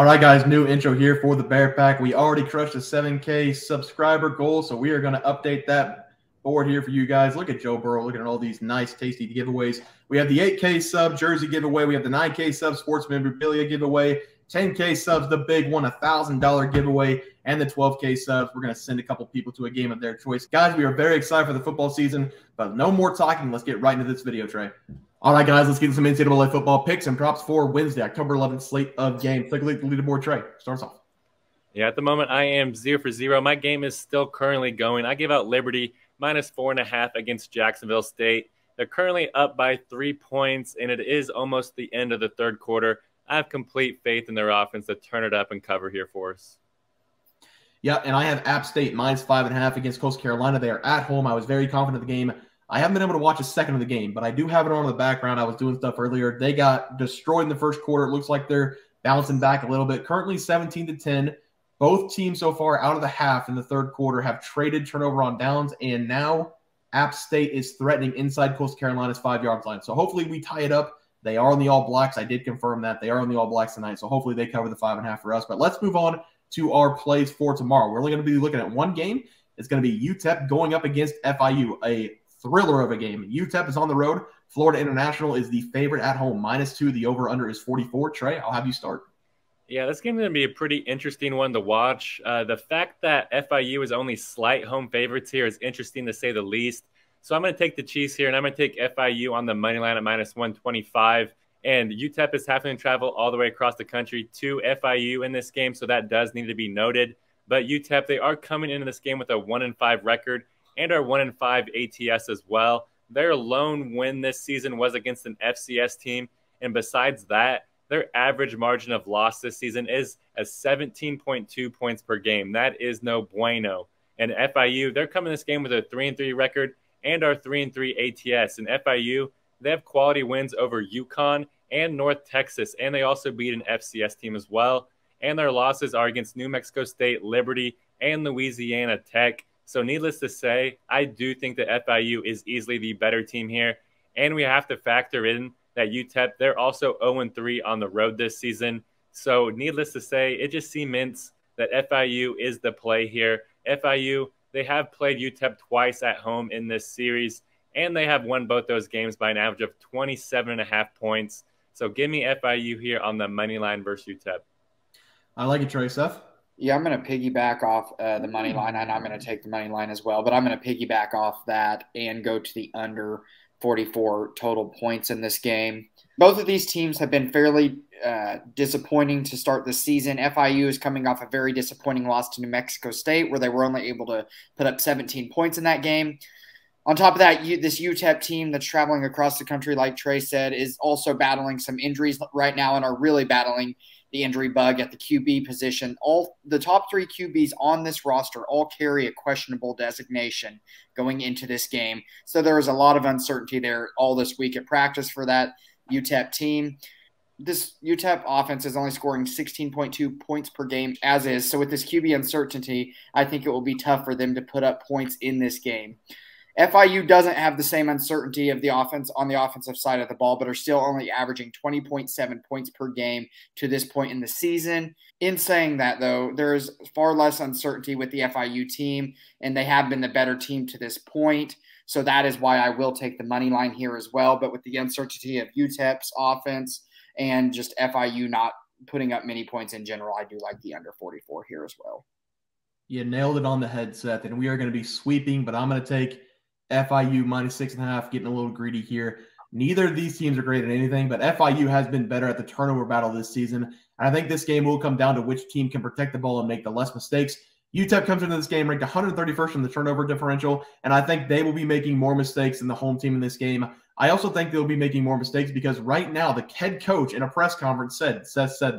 All right, guys, new intro here for the Bear Pack. We already crushed the 7K subscriber goal, so we are going to update that board here for you guys. Look at Joe Burrow, looking at all these nice, tasty giveaways. We have the 8K sub jersey giveaway. We have the 9K sub sports memorabilia giveaway, 10K subs, the big one, $1,000 giveaway, and the 12K subs. We're going to send a couple people to a game of their choice. Guys, we are very excited for the football season, but no more talking. Let's get right into this video, Trey. All right, guys, let's get into some NCAA football picks and props for Wednesday, October 11th slate of games. Take a look at the leaderboard. Trey, starts off. Yeah, at the moment, I am 0 for 0. My game is still currently going. I gave out Liberty -4.5 against Jacksonville State. They're currently up by 3 points, and it is almost the end of the third quarter. I have complete faith in their offense to turn it up and cover here for us. Yeah, and I have App State -5.5 against Coastal Carolina. They are at home. I was very confident in the game. I haven't been able to watch a second of the game, but I do have it on in the background. I was doing stuff earlier. They got destroyed in the first quarter. It looks like they're bouncing back a little bit. Currently 17-10. Both teams so far out of the half in the third quarter have traded turnover on downs, and now App State is threatening inside Coastal Carolina's 5-yard line. So hopefully we tie it up. They are on the All Blacks. I did confirm that. They are on the All Blacks tonight, so hopefully they cover the 5.5 for us. But let's move on to our plays for tomorrow. We're only going to be looking at one game. It's going to be UTEP going up against FIU, a thriller of a game. UTEP is on the road. Florida International is the favorite at home, -2. The over-under is 44. Trey, I'll have you start. Yeah, this game is going to be a pretty interesting one to watch. The fact that FIU is only slight home favorites here is interesting to say the least. So I'm going to take the Chiefs here, and I'm going to take FIU on the money line at -125. And UTEP is having to travel all the way across the country to FIU in this game, so that does need to be noted. But UTEP, they are coming into this game with a 1-5 record and are 1-5 ATS as well. Their lone win this season was against an FCS team, and besides that, their average margin of loss this season is at 17.2 points per game. That is no bueno. And FIU, they're coming this game with a 3-3 record and are 3-3 ATS. And FIU, they have quality wins over UConn and North Texas, and they also beat an FCS team as well. And their losses are against New Mexico State, Liberty, and Louisiana Tech. So needless to say, I do think that FIU is easily the better team here. And we have to factor in that UTEP, they're also 0-3 on the road this season. So needless to say, it just cements that FIU is the play here. FIU, they have played UTEP twice at home in this series, and they have won both those games by an average of 27.5 points. So give me FIU here on the money line versus UTEP. I like it, Trey. Seth? Yeah, I'm going to piggyback off the money line, and I'm going to take the money line as well. But I'm going to piggyback off that and go to the under 44 total points in this game. Both of these teams have been fairly disappointing to start the season. FIU is coming off a very disappointing loss to New Mexico State, where they were only able to put up 17 points in that game. On top of that, this UTEP team that's traveling across the country, like Trey said, is also battling some injuries right now and are really battling the injury bug at the QB position. All the top 3 QBs on this roster all carry a questionable designation going into this game. So there is a lot of uncertainty there all this week at practice for that UTEP team. This UTEP offense is only scoring 16.2 points per game as is. So with this QB uncertainty, I think it will be tough for them to put up points in this game. FIU doesn't have the same uncertainty of the offense on the offensive side of the ball, but are still only averaging 20.7 points per game to this point in the season. In saying that, though, there is far less uncertainty with the FIU team, and they have been the better team to this point. So that is why I will take the money line here as well. But with the uncertainty of UTEP's offense and just FIU not putting up many points in general, I do like the under 44 here as well. You nailed it on the head, Seth, and we are going to be sweeping, but I'm going to take FIU -6.5, getting a little greedy here. Neither of these teams are great at anything, but FIU has been better at the turnover battle this season. And I think this game will come down to which team can protect the ball and make the less mistakes. UTEP comes into this game ranked 131st in the turnover differential, and I think they will be making more mistakes than the home team in this game. I also think they'll be making more mistakes because right now the head coach in a press conference said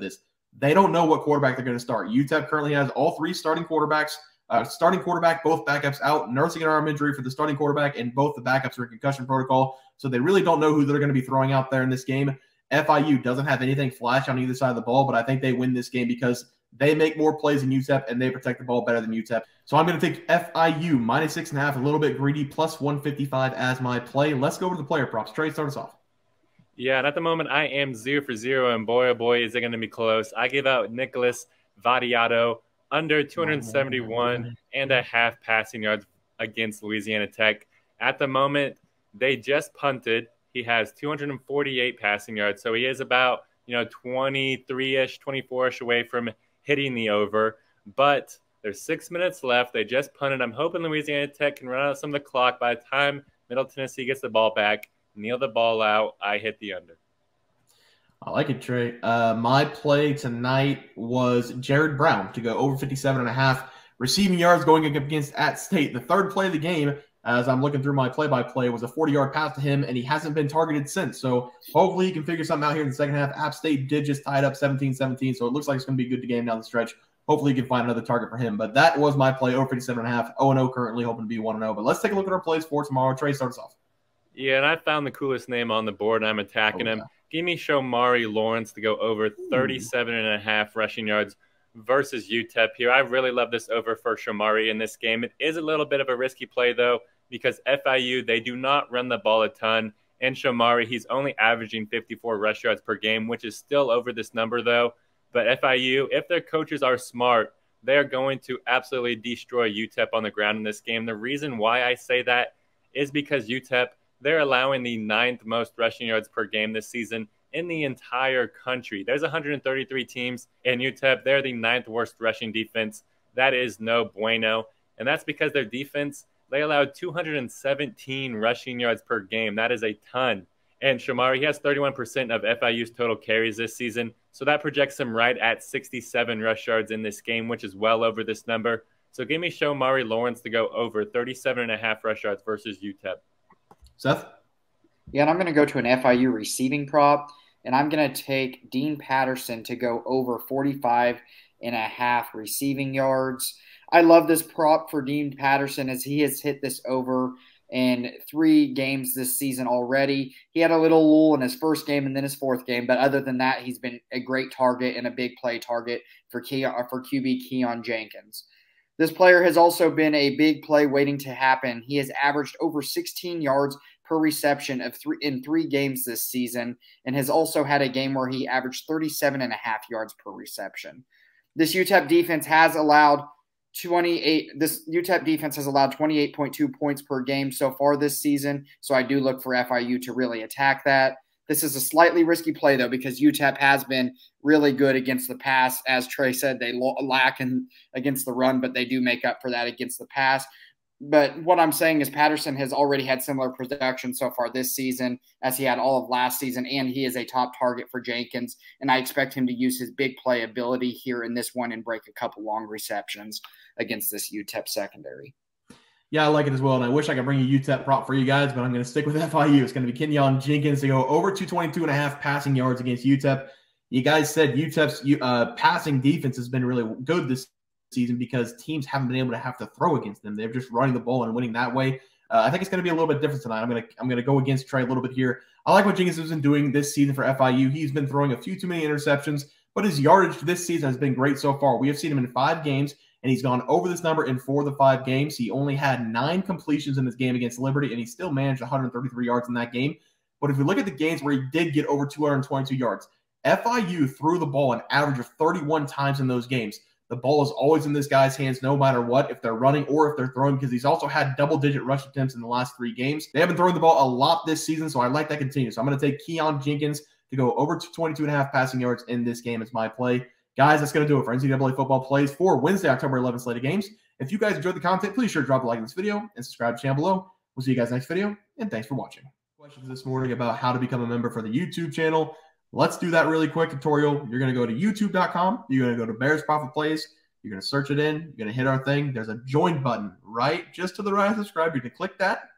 this. They don't know what quarterback they're going to start. UTEP currently has all 3 starting quarterbacks. Starting quarterback, both backups out, nursing an arm injury for the starting quarterback, and both the backups are in concussion protocol. So they really don't know who they're going to be throwing out there in this game. FIU doesn't have anything flash on either side of the ball, but I think they win this game because they make more plays than UTEP and they protect the ball better than UTEP. So I'm going to take FIU -6.5, a little bit greedy, +155 as my play. Let's go over to the player props. Trey, start us off. Yeah, and at the moment I am 0 for 0, and boy, oh boy, is it going to be close. I gave out Nicholas Vadiato under 271.5 passing yards against Louisiana Tech. At the moment, they just punted. He has 248 passing yards, so he is about 23-ish, 24-ish away from hitting the over. But there's 6 minutes left. They just punted. I'm hoping Louisiana Tech can run out some of the clock by the time Middle Tennessee gets the ball back. Kneel the ball out. I hit the under. I like it, Trey. My play tonight was Jared Brown to go over 57.5 receiving yards going against App State. The third play of the game, as I'm looking through my play-by-play, was a 40-yard pass to him, and he hasn't been targeted since. So hopefully he can figure something out here in the second half. App State did just tie it up 17-17, so it looks like it's going to be a good game down the stretch. Hopefully he can find another target for him. But that was my play, over 57.5, 0-0 currently, hoping to be 1-0. But let's take a look at our plays for tomorrow. Trey, start us off. Yeah, and I found the coolest name on the board, and I'm attacking him. Give me Shomari Lawrence to go over 37.5 rushing yards versus UTEP here. I really love this over for Shomari in this game. It is a little bit of a risky play, though, because FIU, they do not run the ball a ton. And Shomari, he's only averaging 54 rush yards per game, which is still over this number, though. But FIU, if their coaches are smart, they're going to absolutely destroy UTEP on the ground in this game. The reason why I say that is because UTEP, they're allowing the 9th most rushing yards per game this season in the entire country. There's 133 teams in UTEP. They're the 9th worst rushing defense. That is no bueno. And that's because their defense, they allowed 217 rushing yards per game. That is a ton. And Shomari, he has 31% of FIU's total carries this season. So that projects him right at 67 rush yards in this game, which is well over this number. So give me Shomari Lawrence to go over 37.5 rush yards versus UTEP. Seth? Yeah, and I'm going to go to an FIU receiving prop, and I'm going to take Dean Patterson to go over 45.5 receiving yards. I love this prop for Dean Patterson as he has hit this over in 3 games this season already. He had a little lull in his first game and then his 4th game, but other than that, he's been a great target and a big play target for QB Keyone Jenkins. This player has also been a big play waiting to happen. He has averaged over 16 yards per reception in 3 games this season, and has also had a game where he averaged 37.5 yards per reception. This UTEP defense has allowed 28.2 points per game so far this season, so I do look for FIU to really attack that. This is a slightly risky play, though, because UTEP has been really good against the pass. As Trey said, they lack against the run, but they do make up for that against the pass. But what I'm saying is Patterson has already had similar production so far this season as he had all of last season, and he is a top target for Jenkins, and I expect him to use his big play ability here in this one and break a couple long receptions against this UTEP secondary. Yeah, I like it as well, and I wish I could bring a UTEP prop for you guys, but I'm going to stick with FIU. It's going to be Keyone Jenkins to go over 222.5 passing yards against UTEP. You guys said UTEP's passing defense has been really good this season because teams haven't been able to have to throw against them. They're just running the ball and winning that way. I think it's going to be a little bit different tonight. I'm going to go against Trey a little bit here. I like what Jenkins has been doing this season for FIU. He's been throwing a few too many interceptions, but his yardage this season has been great so far. We have seen him in 5 games, and he's gone over this number in 4 of the 5 games. He only had 9 completions in this game against Liberty, and he still managed 133 yards in that game. But if you look at the games where he did get over 222 yards, FIU threw the ball an average of 31 times in those games. The ball is always in this guy's hands no matter what, if they're running or if they're throwing, because he's also had double-digit rush attempts in the last 3 games. They have been throwing the ball a lot this season, so I like that continue. So I'm going to take Keyone Jenkins to go over 22.5 passing yards in this game as my play. Guys, that's going to do it for NCAA football plays for Wednesday, October 11th slate of games. If you guys enjoyed the content, please sure to drop a like on this video and subscribe to the channel below. We'll see you guys next video, and thanks for watching. Questions this morning about how to become a member for the YouTube channel. Let's do that really quick tutorial. You're going to go to youtube.com. You're going to go to Bears Profit Plays. You're going to search it in. You're going to hit our thing. There's a join button right just to the right of subscribe. You're going to click that.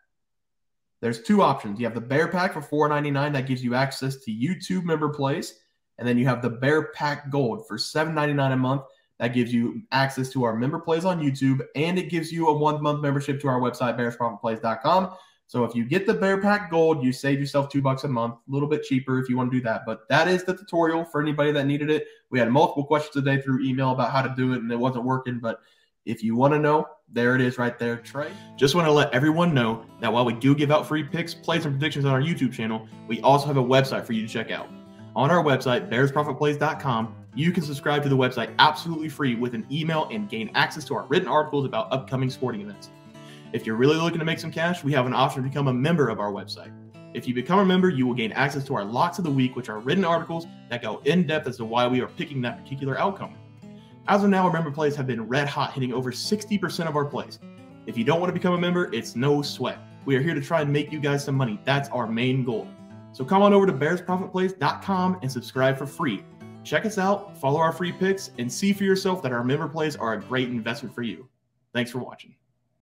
There's 2 options. You have the Bear Pack for $4.99. That gives you access to YouTube member plays. And then you have the Bear Pack Gold for $7.99 a month. That gives you access to our member plays on YouTube. And it gives you a 1-month membership to our website, bearsprofitplays.com. So if you get the Bear Pack Gold, you save yourself $2 a month, a little bit cheaper if you want to do that. But that is the tutorial for anybody that needed it. We had multiple questions today through email about how to do it, and it wasn't working. But if you want to know, There it is right there, Trey. Just want to let everyone know that while we do give out free picks, plays, and predictions on our YouTube channel, we also have a website for you to check out. On our website, bearsprofitplays.com, you can subscribe to the website absolutely free with an email and gain access to our written articles about upcoming sporting events. If you're really looking to make some cash, we have an option to become a member of our website. If you become a member, you will gain access to our Locks of the Week, which are written articles that go in depth as to why we are picking that particular outcome. As of now, our member plays have been red hot, hitting over 60% of our plays. If you don't want to become a member, it's no sweat. We are here to try and make you guys some money. That's our main goal. So come on over to bearsprofitplays.com and subscribe for free. Check us out, follow our free picks, and see for yourself that our member plays are a great investment for you. Thanks for watching.